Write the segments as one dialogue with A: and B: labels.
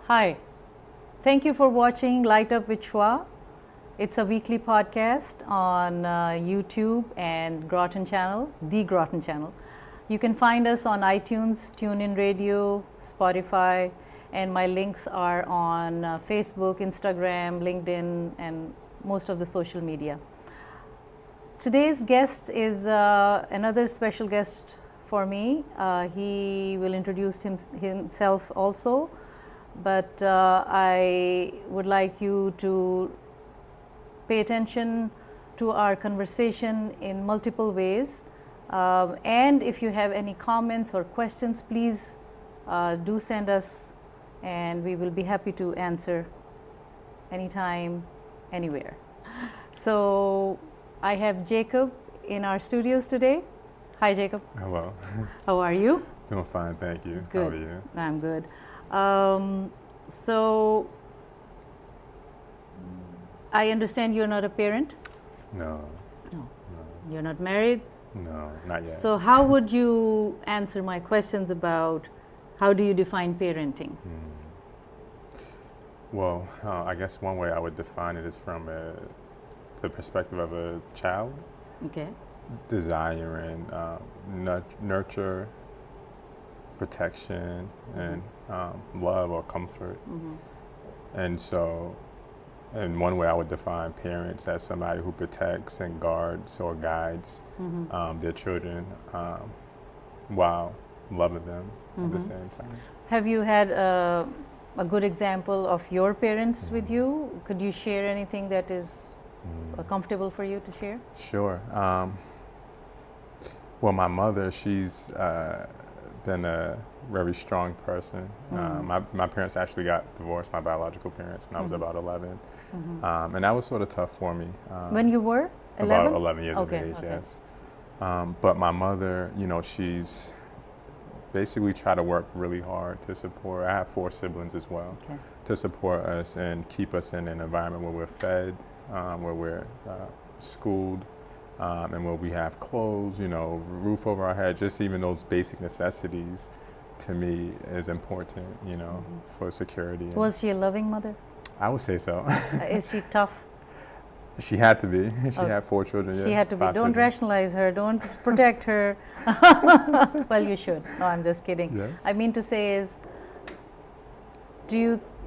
A: Hi, thank you for watching Light Up with Shwa. It's a weekly podcast on YouTube and Groton channel, the Groton channel. You can find us on iTunes, TuneIn Radio, Spotify, and my links are on Facebook, Instagram, LinkedIn, and most of the social media. Today's guest is another special guest for me. He will introduce himself also, but I would like you to pay attention to our conversation in multiple ways. And if you have any comments or questions, please do send us, and we will be happy to answer anytime, anywhere. So I have Jacob in our studios today. Hi, Jacob.
B: Hello.
A: How are you?
B: Doing fine, thank you.
A: Good.
B: How are you?
A: I'm good. So I understand you're not a parent?
B: No.
A: No. You're not married?
B: No, not yet.
A: So how would you answer my questions about how do you define parenting?
B: Well, I guess one way I would define it is from the perspective of a child.
A: Okay.
B: Desiring nurture, protection, and love or comfort. And so, in one way I would define parents as somebody who protects and guards or guides their children while loving them at the same time.
A: Have you had a good example of your parents with you? Could you share anything that is comfortable for you to share?
B: Sure. Well, my mother, she's been a very strong person. My parents actually got divorced, my biological parents, when I was about 11. And that was sort of tough for me.
A: When you were 11?
B: About 11 years of age, yes. But my mother, she's basically tried to work really hard to support. I have 4 siblings as well, to support us and keep us in an environment where we're fed, where we're schooled, and where we have clothes, roof over our head. Just even those basic necessities, to me, is important, for security.
A: Was she a loving mother?
B: I would say so.
A: Is she tough?
B: She had to be. She had 4 children.
A: She had to be. Don't rationalize her. Don't protect her. Well, you should. No, I'm just kidding.
B: Yes.
A: I mean to say is,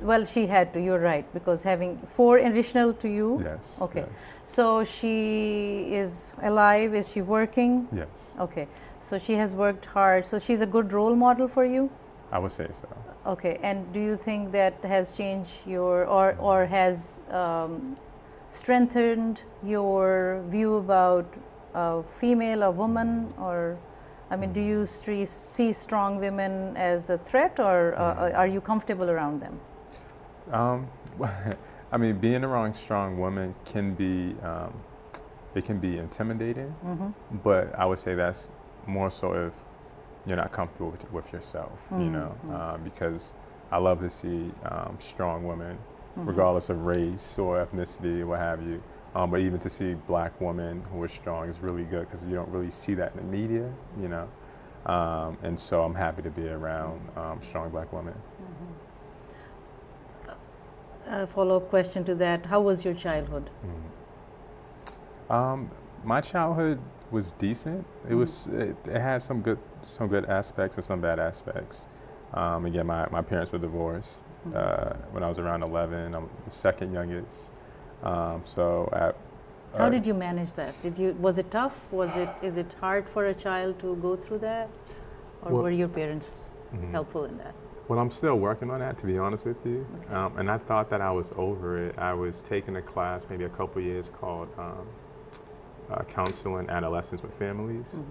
A: well, she had to. You're right, because having 4 additional to you.
B: Yes.
A: Okay.
B: Yes.
A: So she is alive. Is she working?
B: Yes.
A: Okay. So she has worked hard. So she's a good role model for you?
B: I would say so.
A: Okay. And do you think that has changed your, or has strengthened your view about female or woman? Or, I mean, do you see strong women as a threat, or are you comfortable around them?
B: I mean, being around strong women can be, it can be intimidating, but I would say that's more so if you're not comfortable with yourself, because I love to see strong women, regardless of race or ethnicity, what have you. But even to see black women who are strong is really good, because you don't really see that in the media, and so I'm happy to be around strong black women.
A: A follow-up question to that: how was your childhood?
B: My childhood was decent. It had some good aspects and some bad aspects. Again, my parents were divorced when I was around 11. I'm the second youngest.
A: How did you manage that? Was it tough? Is it hard for a child to go through that, or were your parents helpful in that?
B: Well, I'm still working on that, to be honest with you. And I thought that I was over it. I was taking a class maybe a couple years called Counseling Adolescents with Families.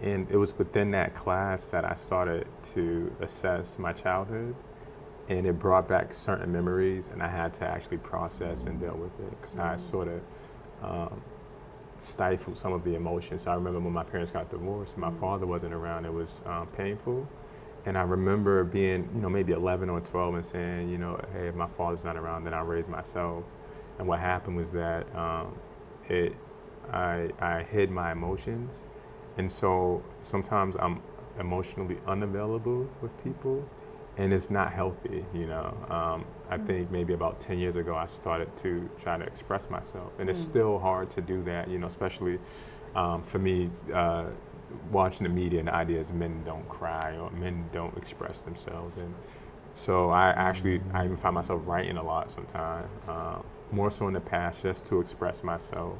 B: And it was within that class that I started to assess my childhood. And it brought back certain memories, and I had to actually process and deal with it, because I sort of stifled some of the emotions. So I remember when my parents got divorced and my father wasn't around, it was painful. And I remember being, maybe 11 or 12 and saying, hey, if my father's not around, then I'll raise myself. And what happened was that I hid my emotions. And so sometimes I'm emotionally unavailable with people, and it's not healthy, you know. I think maybe about 10 years ago, I started to try to express myself, and it's still hard to do that, you know, especially for me, watching the media and the idea is men don't cry or men don't express themselves. And so I even find myself writing a lot sometimes, more so in the past, just to express myself,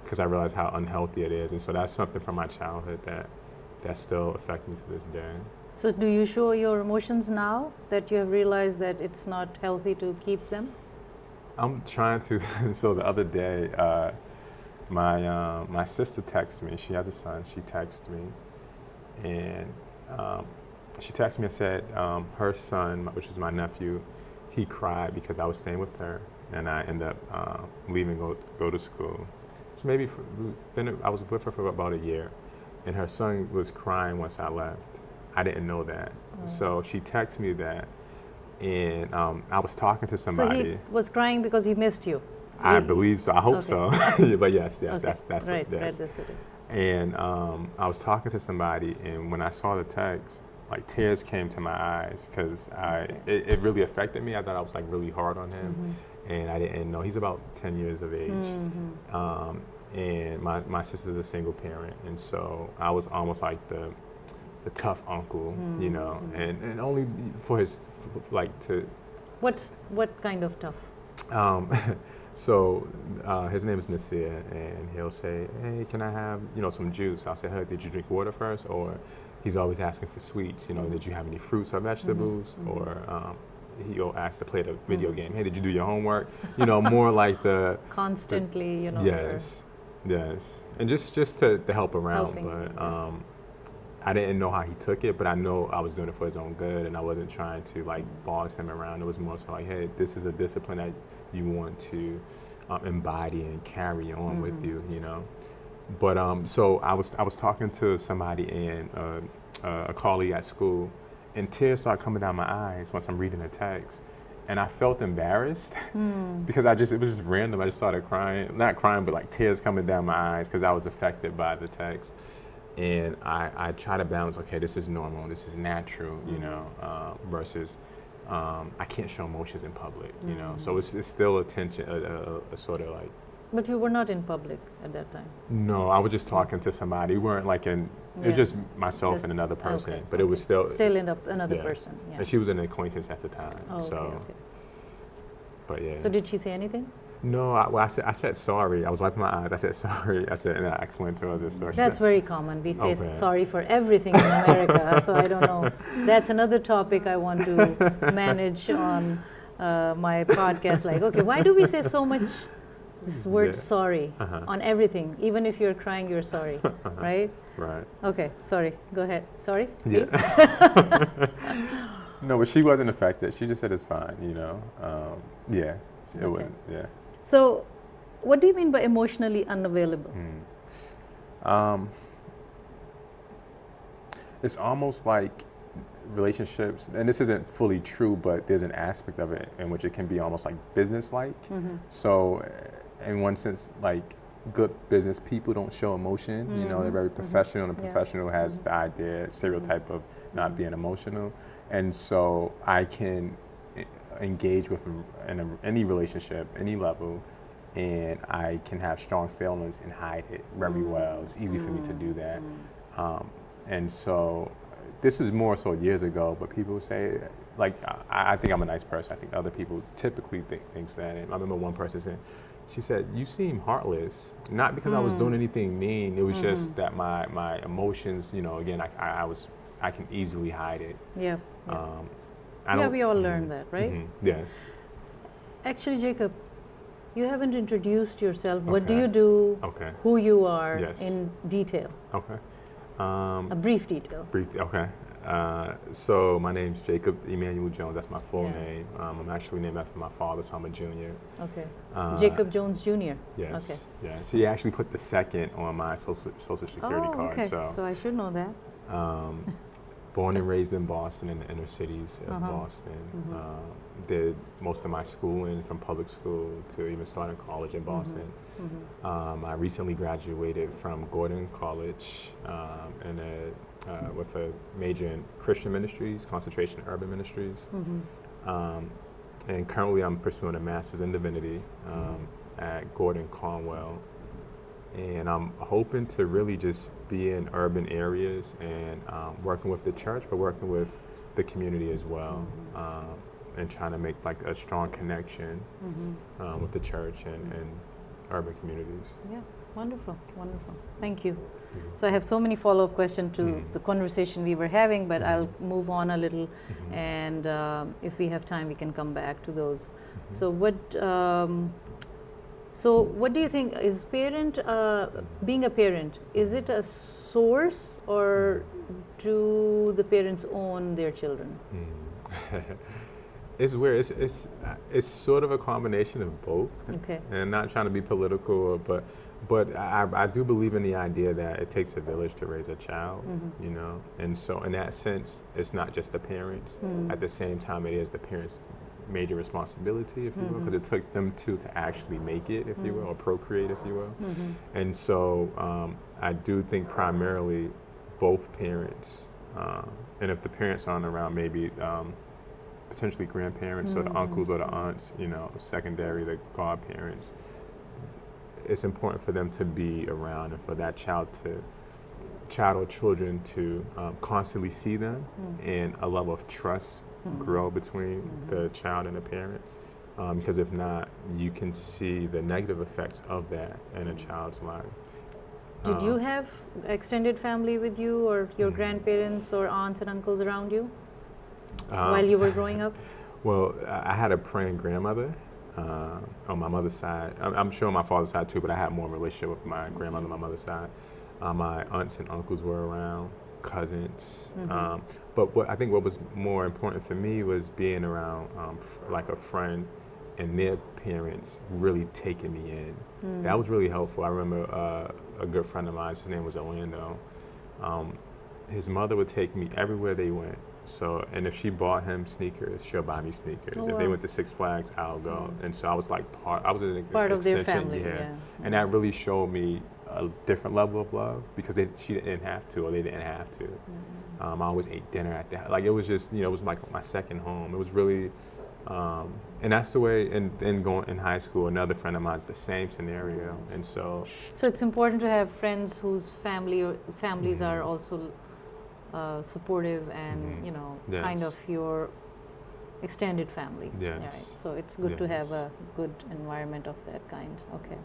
B: because I realize how unhealthy it is. And so that's something from my childhood that still affects me to this day.
A: So do you show your emotions now that you have realized that it's not healthy to keep them?
B: I'm trying to. So the other day, my sister texted me. She has a son. She texted me, and she texted me and said her son, which is my nephew, he cried because I was staying with her, and I ended up leaving go to school. So maybe I was with her for about a year, and her son was crying once I left. I didn't know that. So she texted me that, and I was talking to somebody.
A: So he was crying because he missed you?
B: I believe so. I hope so. But yes,
A: okay.
B: that's
A: right,
B: what it is.
A: Right, that's it.
B: And I was talking to somebody, and when I saw the text, like tears came to my eyes because it really affected me. I thought I was like really hard on him, and I didn't know. He's about 10 years of age. And my sister's a single parent, and so I was almost like the tough uncle, you know, and only for to.
A: What kind of tough?
B: So his name is Nasir, and he'll say, "Hey, can I have some juice?" I'll say, "Hey, did you drink water first?" Or he's always asking for sweets. You know, did you have any fruits or vegetables? Or he'll ask to play the video game. Hey, did you do your homework? You know, more like the
A: constantly, you know.
B: Yes, and just to help around.
A: Helping,
B: but I didn't know how he took it, but I know I was doing it for his own good, and I wasn't trying to like boss him around. It was more so like, hey, this is a discipline that you want to embody and carry on with you, you know. But so I was talking to somebody and a colleague at school, and tears started coming down my eyes once I'm reading the text. And I felt embarrassed because it was just random. I just started crying, not crying, but like tears coming down my eyes because I was affected by the text. And I try to balance, okay, this is normal, this is natural, you know, versus I can't show emotions in public, you know. So it's still a tension, a sort of like.
A: But you were not in public at that time?
B: No, I was just talking to somebody. We weren't like it was just myself and another person, but it was still
A: another person. Yeah.
B: And she was an acquaintance at the time.
A: Okay.
B: But yeah.
A: So did she say anything?
B: No, I said sorry. I was wiping my eyes. I said sorry. And I explained to her this story.
A: That's very common. We say sorry for everything in America. So I don't know. That's another topic I want to manage on my podcast. Like, okay, why do we say so much this word sorry on everything? Even if you're crying, you're sorry, right?
B: Right.
A: Okay, sorry. Go ahead. Sorry? See?
B: Yeah. No, but she wasn't affected. She just said it's fine, you know. Yeah, it wouldn't, yeah.
A: So, what do you mean by emotionally unavailable?
B: It's almost like relationships, and this isn't fully true, but there's an aspect of it in which it can be almost like business-like. So, in one sense, like good business people don't show emotion. You know, they're very professional, and a professional has the idea, stereotype of not being emotional, and so I can engage with in any relationship, any level, and I can have strong feelings and hide it very well. It's easy for me to do that. And so this is more so years ago, but people say, like, I think I'm a nice person. I think other people typically think that. And I remember one person saying, she said, "You seem heartless." Not because I was doing anything mean. It was just that my emotions, you know, again, I can easily hide it.
A: Yeah. We all learn that, right?
B: Yes.
A: Actually, Jacob, you haven't introduced yourself. What do you do?
B: Okay.
A: Who you are
B: Yes.
A: in detail.
B: Okay.
A: A brief detail.
B: Okay. So my name's Jacob Emmanuel Jones. That's my full name. I'm actually named after my father, so I'm a junior.
A: Okay. Jacob Jones Jr.
B: Yes.
A: Okay.
B: Yes. He actually put the second on my social security card.
A: Okay. So I should know that.
B: born and raised in Boston, in the inner cities of Boston. Did most of my schooling from public school to even starting college in Boston. I recently graduated from Gordon College with a major in Christian Ministries, concentration in urban ministries. And currently I'm pursuing a Masters in Divinity at Gordon Conwell. And I'm hoping to really just be in urban areas and working with the church, but working with the community as well, and trying to make like a strong connection with the church and urban communities.
A: Yeah, wonderful, wonderful. Thank you. So I have so many follow-up questions to the conversation we were having, but I'll move on a little, and if we have time, we can come back to those. So what do you think is being a parent? Is it a source, or do the parents own their children?
B: It's weird. It's sort of a combination of both.
A: Okay.
B: And I'm not trying to be political, but I do believe in the idea that it takes a village to raise a child, you know. And so in that sense, it's not just the parents. At the same time, it is the parents' major responsibility, if you will, because it took them to actually make it, if you will, or procreate, if you will. And so I do think primarily both parents, and if the parents aren't around, maybe potentially grandparents or the uncles or the aunts, you know, secondary, the godparents. It's important for them to be around and for that child or children to constantly see them, and a level of trust grow between the child and the parent. Because if not, you can see the negative effects of that in a child's life.
A: Did you have extended family with you, or your grandparents or aunts and uncles around you while you were growing up?
B: Well, I had a praying grandmother on my mother's side. I'm sure on my father's side too, but I had more relationship with my grandmother on my mother's side. My aunts and uncles were around, cousins. But what was more important for me was being around like a friend and their parents really taking me in. That was really helpful. I remember a good friend of mine, his name was Orlando. His mother would take me everywhere they went. So, and if she bought him sneakers, she'll buy me sneakers.
A: Oh,
B: if
A: wow.
B: they went to Six Flags, I'll go. And so I was like part of
A: their family. Yeah.
B: And that really showed me a different level of love, because she didn't have to, or they didn't have to. I always ate dinner at that. Like, it was just, you know, it was like my second home. It was really, and that's the way. And then going in high school, another friend of mine's the same scenario. And so
A: it's important to have friends whose families are also supportive and you know, kind of your extended family.
B: Yes.
A: Right. So it's good to have a good environment of that kind. Okay.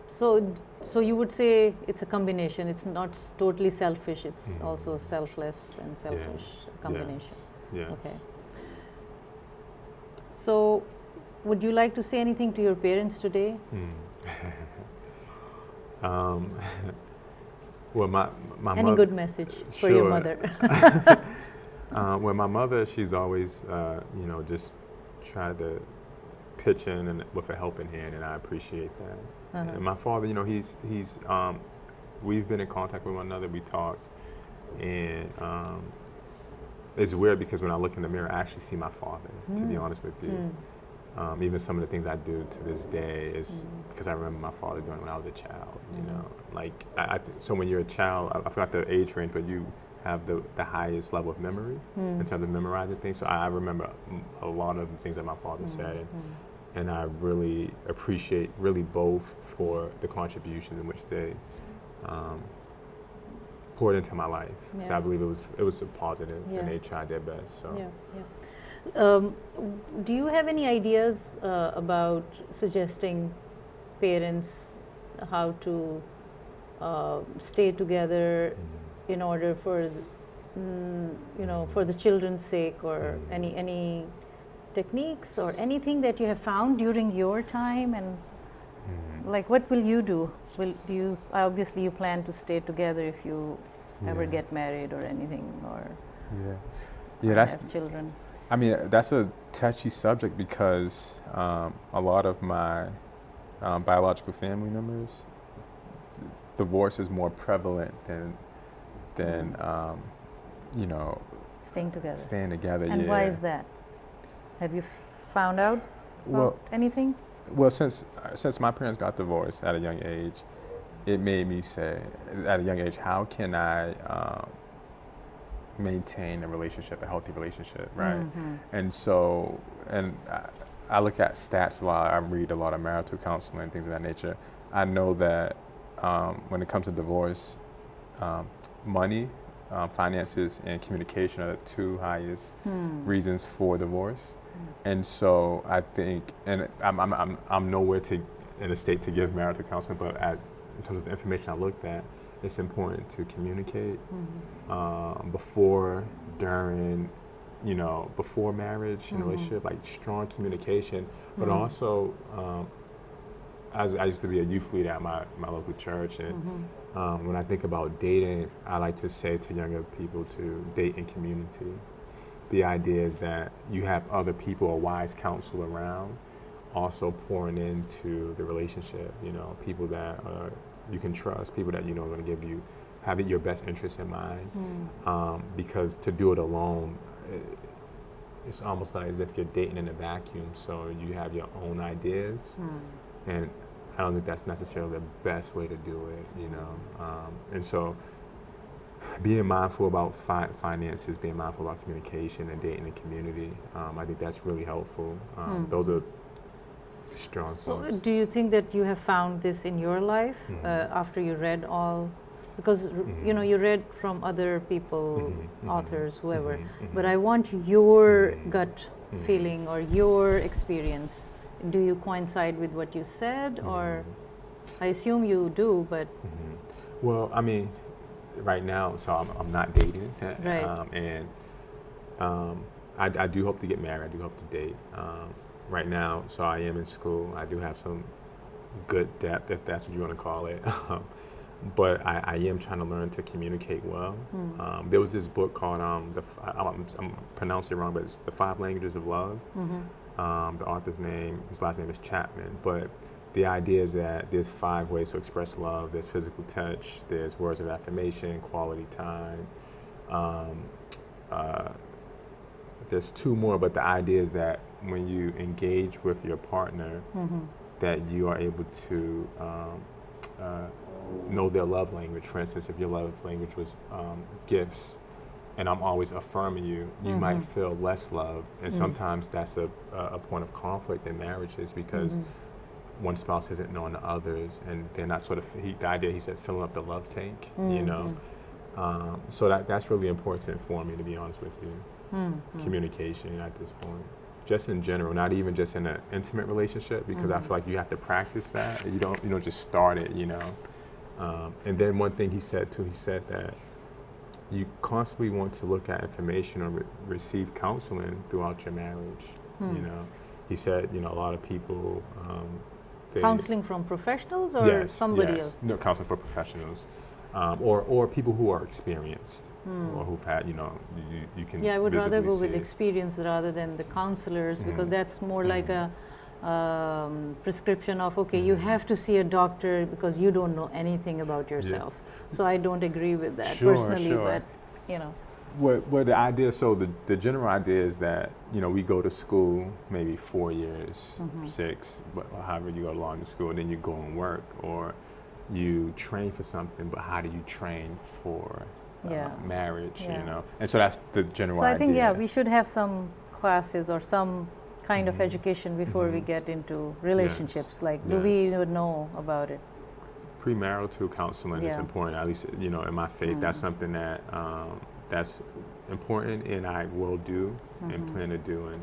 A: So you would say it's a combination. It's not totally selfish. It's also selfless and selfish combination.
B: Yes.
A: Okay. So, would you like to say anything to your parents today?
B: Well, my
A: Any
B: mother,
A: good message for
B: sure.
A: your mother?
B: Well, my mother, she's always, you know, just tried to pitch in and with a helping hand, and I appreciate that. And my father, you know, he's we've been in contact with one another. We talk, and it's weird because when I look in the mirror, I actually see my father. To be honest with you, even some of the things I do to this day is because I remember my father doing it when I was a child. You know, like so when you're a child, I forgot the age range, but you have the highest level of memory in terms of memorizing things. So I remember a lot of the things that my father said, and I really appreciate both for the contributions in which they poured into my life.
A: Yeah.
B: So I believe it was a positive, and they tried their best. So.
A: Do you have any ideas about suggesting parents how to stay together in order for you know, for the children's sake, or any techniques or anything that you have found during your time? And like, what will you do? Obviously you plan to stay together if you ever get married or anything, or
B: that's
A: have children?
B: I mean, that's a touchy subject because a lot of my biological family members, divorce is more prevalent than than you know,
A: staying together.
B: Staying together.
A: And
B: yeah.
A: why is that? Have you found out about anything?
B: Well, since my parents got divorced at a young age, it made me say, at a young age, how can I maintain a relationship, a healthy relationship, right?
A: Mm-hmm.
B: And so, I look at stats a lot. I read a lot of marital counseling, things of that nature. I know that when it comes to divorce, money, finances, and communication are the two highest reasons for divorce. And so I think, and I'm nowhere in a state to give marital counseling, but in terms of the information I looked at, it's important to communicate before, during, before marriage and relationship, like strong communication, but also, I used to be a youth leader at my local church, and when I think about dating, I like to say to younger people to date in community. The idea is that you have other people, a wise counsel around, also pouring into the relationship, people that you can trust, people that are going to have your best interest in mind. Because to do it alone, it's almost like as if you're dating in a vacuum, so you have your own ideas, and I don't think that's necessarily the best way to do it, and so being mindful about finances, being mindful about communication and dating and community, I think that's really helpful. Those are strong points.
A: So do you think that you have found this in your life after you read all, because you read from other people, authors, whoever, but I want your gut feeling or your experience. Do you coincide with what you said, or I assume you do, but
B: well, I mean, right now, so I'm not dating,
A: right.
B: And I do hope to get married. I do hope to date. Right now, so I am in school. I do have some good depth, if that's what you want to call it. But I am trying to learn to communicate well. There was this book called I'm pronouncing it wrong, but it's The 5 Languages of Love. The author's his last name is Chapman, but the idea is that there's 5 ways to express love. There's physical touch, there's words of affirmation, quality time. There's 2 more, but the idea is that when you engage with your partner, that you are able to know their love language. For instance, if your love language was gifts, and I'm always affirming you, you might feel less loved. And sometimes that's a point of conflict in marriages, because one spouse isn't knowing the others, and they're not the idea, he says, filling up the love tank, So that's really important for me, to be honest with you. Communication at this point, just in general, not even just in an intimate relationship, because I feel like you have to practice that. You don't just start it, And then one thing he said too, he said that you constantly want to look at information or receive counseling throughout your marriage. He said, a lot of people.
A: Counseling from professionals or somebody else?
B: No, counseling for professionals, or people who are experienced or who've had, you can.
A: Yeah, I would rather go with
B: it.
A: experience rather than the counselors, because that's more like a prescription of, you have to see a doctor because you don't know anything about yourself. So I don't agree with that personally, but
B: Well, the idea, so the general idea is that, we go to school maybe 4 years, 6, but however you go along to school, and then you go and work, or you train for something, but how do you train for marriage, And so that's the general idea.
A: So I think, we should have some classes or some kind of education before we get into relationships. Do we even know about it?
B: Premarital counseling is important, at least, in my faith. That's something that that's important, and I will do and plan to do. And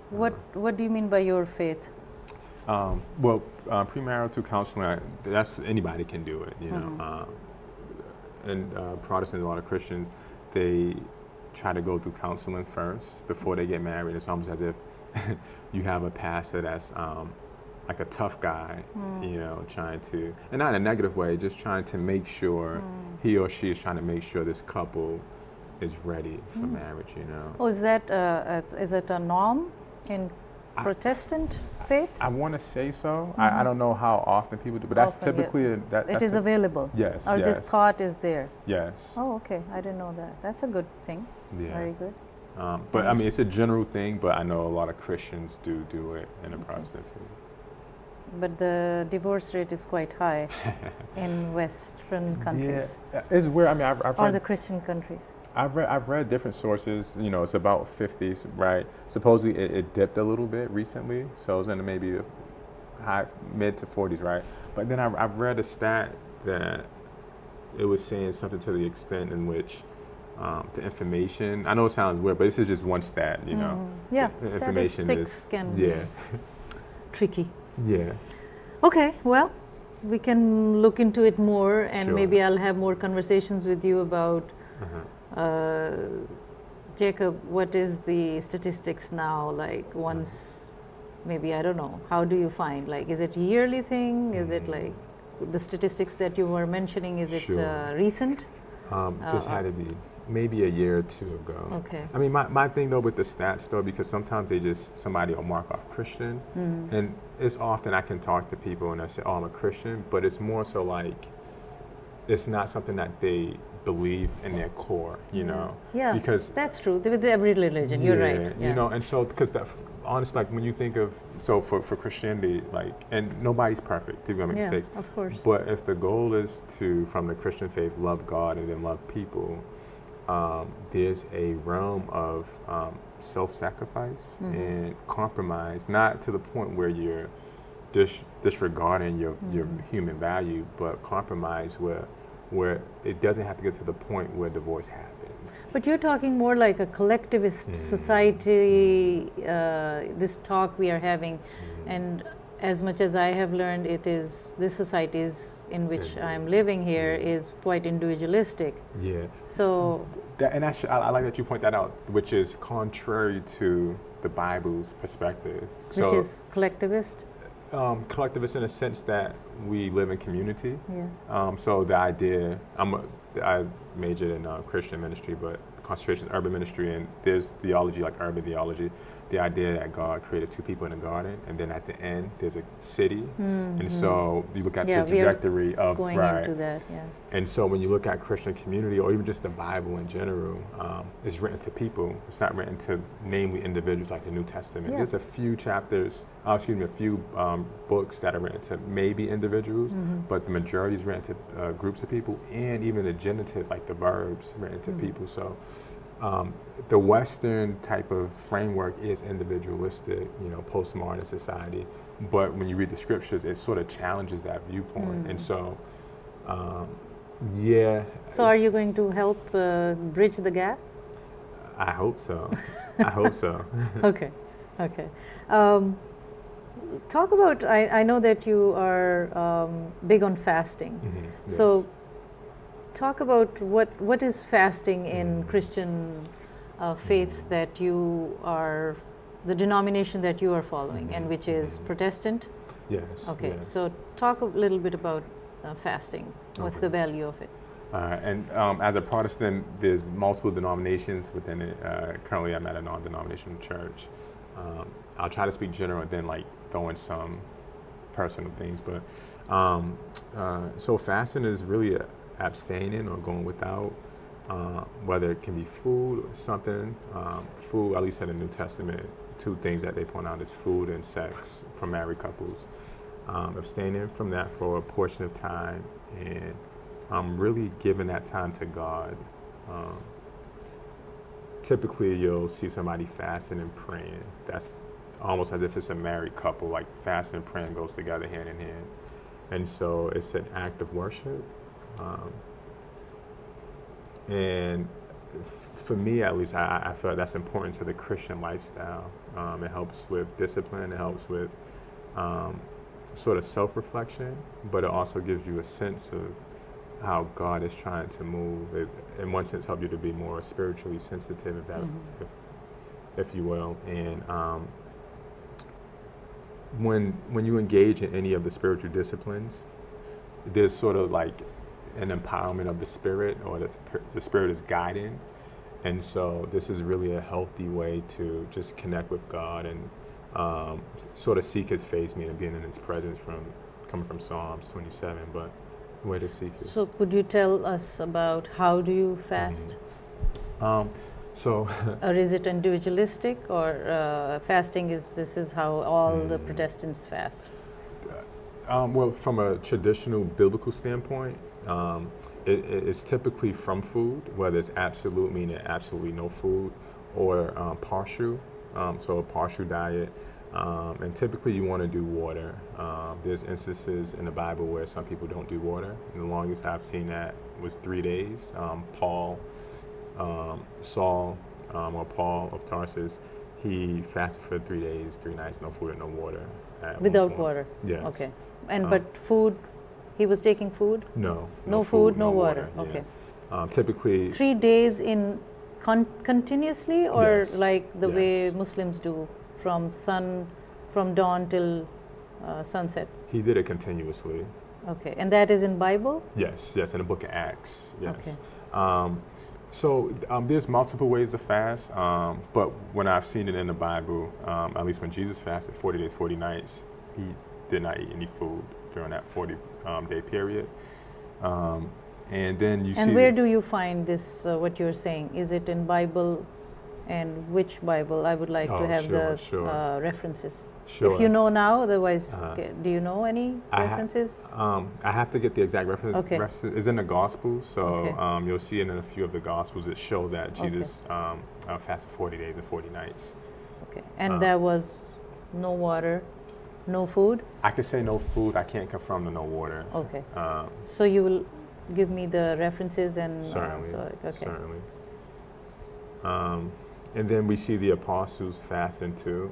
A: what do you mean by your faith?
B: Premarital counseling, that's anybody can do it, and Protestants, a lot of Christians, they try to go through counseling first before they get married. It's almost as if you have a pastor that's like a tough guy, trying to, and not in a negative way, just trying to make sure he or she is trying to make sure this couple is ready for marriage,
A: Oh, is that is it a norm in Protestant faith?
B: I want to say so. I don't know how often people do, but that's
A: Often, yeah.
B: typically
A: It is available?
B: Yes.
A: Or
B: yes.
A: this thought is there?
B: Yes.
A: Oh, okay. I didn't know that. That's a good thing.
B: Yeah.
A: Very good.
B: But I mean, it's a general thing, but I know a lot of Christians do it in the Protestant faith.
A: But the divorce rate is quite high in Western countries.
B: Yeah, it's weird. I mean, I've
A: Or
B: read,
A: the Christian countries.
B: I've read different sources. You know, it's about 50s, right? Supposedly it dipped a little bit recently, so it's in maybe the mid to 40s, right? But then I've read a stat that it was saying something to the extent in which the information. I know it sounds weird, but this is just one stat. You know,
A: Yeah,
B: the information
A: statistics can be
B: yeah,
A: tricky.
B: yeah.
A: Okay, well, we can look into it more, and
B: Sure.
A: maybe I'll have more conversations with you about Jacob, what is the statistics now? Like once, maybe, I don't know, how do you find? Like, is it a yearly thing? Is it like the statistics that you were mentioning, is it
B: Sure.
A: recent?
B: This had to be maybe a year or two ago.
A: Okay.
B: I mean, my thing though with the stats though, because sometimes somebody will mark off Christian, and it's often I can talk to people and they say, oh, I'm a Christian, but it's more so like, it's not something that they believe in their core, you know?
A: Yeah,
B: because
A: that's true. With every religion, you're right. Yeah.
B: You know, and so, because honestly, like when you think of, so for Christianity, like, and nobody's perfect, people make mistakes.
A: Of course.
B: But if the goal is to, from the Christian faith, love God and then love people, there's a realm of self-sacrifice and compromise, not to the point where you're disregarding your human value, but compromise where it doesn't have to get to the point where divorce happens.
A: But you're talking more like a collectivist society, this talk we are having, and as much as I have learned, this society is in which I'm living here is quite individualistic.
B: Yeah.
A: So.
B: I like that you point that out, which is contrary to the Bible's perspective.
A: Which is collectivist?
B: Collectivist in a sense that we live in community.
A: Yeah.
B: So the idea, I majored in Christian ministry, but concentration is urban ministry, and there's theology like urban theology, the idea that God created two people in a garden, and then at the end there's a city, and so you look at the trajectory of
A: going into that,
B: And so when you look at Christian community, or even just the Bible in general, it's written to people. It's not written to namely individuals like the New Testament. There's a few chapters, a few books that are written to maybe individuals, but the majority is written to groups of people, and even the genitive, like the verbs, written to people. So the Western type of framework is individualistic, you know, postmodern society. But when you read the scriptures, it sort of challenges that viewpoint. And so,
A: So are you going to help bridge the gap?
B: I hope so. I hope so.
A: Okay. Talk about, I know that you are big on fasting.
B: Yes.
A: So talk about what is fasting in Christian faith that you are, the denomination that you are following, and which is Protestant?
B: Yes.
A: Okay,
B: yes.
A: so talk a little bit about fasting. What's the value of it?
B: And as a Protestant, there's multiple denominations within it. Currently, I'm at a non-denominational church. I'll try to speak general and then like throw in some personal things. But so fasting is really abstaining or going without, whether it can be food or something. Food, at least in the New Testament, two things that they point out is food and sex for married couples. Abstaining from that for a portion of time and really giving that time to God. Typically, you'll see somebody fasting and praying. That's almost as if it's a married couple, like fasting and praying goes together hand in hand. And so it's an act of worship. And for me, at least, I feel that's important to the Christian lifestyle. It helps with discipline. It helps with sort of self-reflection, but it also gives you a sense of how God is trying to move. It, in one sense, help you to be more spiritually sensitive, if that, if you will. And when you engage in any of the spiritual disciplines, there's sort of like an empowerment of the Spirit, or the Spirit is guiding. And so this is really a healthy way to just connect with God and sort of seek His face, meaning being in His presence, coming from Psalms 27. But way to seek it.
A: So could you tell us about how do you fast?
B: So,
A: or is it individualistic, or fasting this is how all the Protestants fast?
B: Well, from a traditional biblical standpoint, it's typically from food, whether it's absolute, meaning absolutely no food, or partial, so a partial diet. And typically you want to do water. There's instances in the Bible where some people don't do water. And the longest I've seen that was 3 days. Saul of Tarsus, he fasted for 3 days, 3 nights, no food and no water.
A: Without water?
B: Yes.
A: Okay. And but food, he was taking food?
B: No.
A: No food, no water. Okay.
B: Yeah. Typically
A: 3 days in continuously, or
B: yes,
A: like the
B: yes.
A: way Muslims do from dawn till sunset?
B: He did it continuously.
A: Okay. And that is in Bible?
B: Yes, in the book of Acts. Yes.
A: Okay.
B: So there's multiple ways to fast, but when I've seen it in the Bible, at least when Jesus fasted 40 days, 40 nights, he did not eat any food during that 40-day period. And then you see...
A: And where do you find this, what you're saying? Is it in Bible, and which Bible? I would like to have the references.
B: Sure.
A: If you know now, otherwise, do you know any references?
B: I have to get the exact references.
A: Okay.
B: It's in the Gospels, so
A: Okay.
B: you'll see it in a few of the Gospels that show that Jesus fasted 40 days and 40 nights.
A: Okay. And there was no water, no food?
B: I could say no food. I can't confirm the no water.
A: Okay. So you will give me the references and...
B: Certainly.
A: Okay.
B: Certainly. And then we see the apostles fasting too.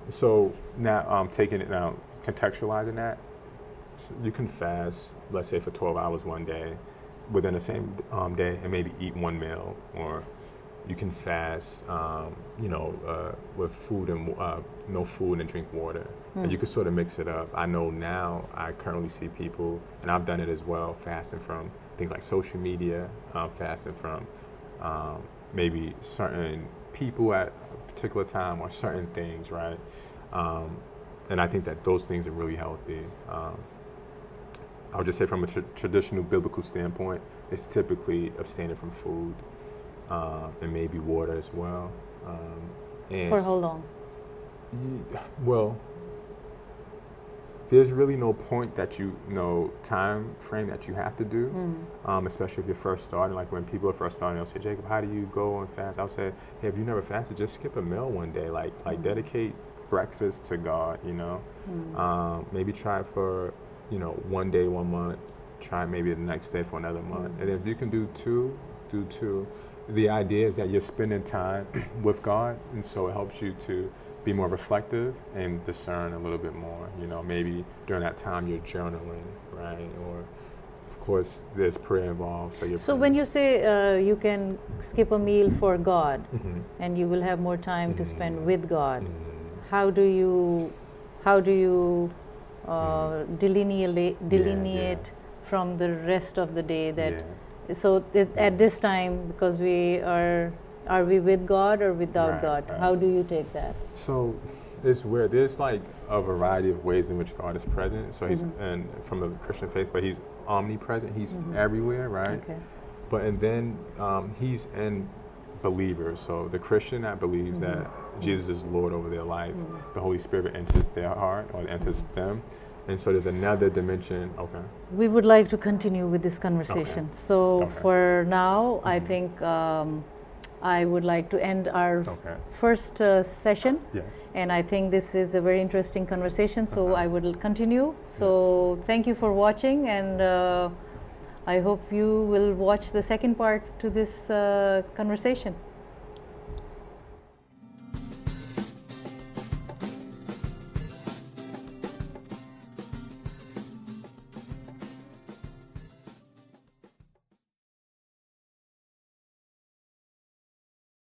B: So now taking it now, contextualizing that, so you can fast, let's say for 12 hours one day, within the same day, and maybe eat one meal, or you can fast, with food and no food and drink water. And you can sort of mix it up. I know now I currently see people, and I've done it as well, fasting from things like social media, fasting from maybe certain people at a particular time or certain things, right? And I think that those things are really healthy. I would just say from a traditional biblical standpoint, it's typically abstaining from food and maybe water as well. And
A: for how long?
B: Well, there's really no point that time frame that you have to do, especially if you're first starting. Like when people are first starting, they'll say, Jacob, how do you go and fast? I'll say, hey, if you never fasted, just skip a meal one day. Like dedicate breakfast to God, maybe try it for, 1 day, 1 month, try maybe the next day for another month. And if you can do two, do two. The idea is that you're spending time with God, and so it helps you to be more reflective and discern a little bit more. Maybe during that time you're journaling, right? Or, of course, there's prayer involved. So
A: when you say you can skip a meal for God, and you will have more time to spend with God, how do you delineate from the rest of the day that? Yeah. So at this time, because are we with God or without God? Right. How do you take that?
B: So it's weird. There's like a variety of ways in which God is present. So he's and from the Christian faith, but he's omnipresent. He's everywhere, right?
A: Okay.
B: And then he's in believers. So the Christian that believes that Jesus is Lord over their life, the Holy Spirit enters their heart or enters them. And so there's another dimension. Okay.
A: We would like to continue with this conversation. Okay. So for now, I think I would like to end our first session.
B: Yes.
A: And I think this is a very interesting conversation, so I will continue. So thank you for watching, and I hope you will watch the second part to this conversation.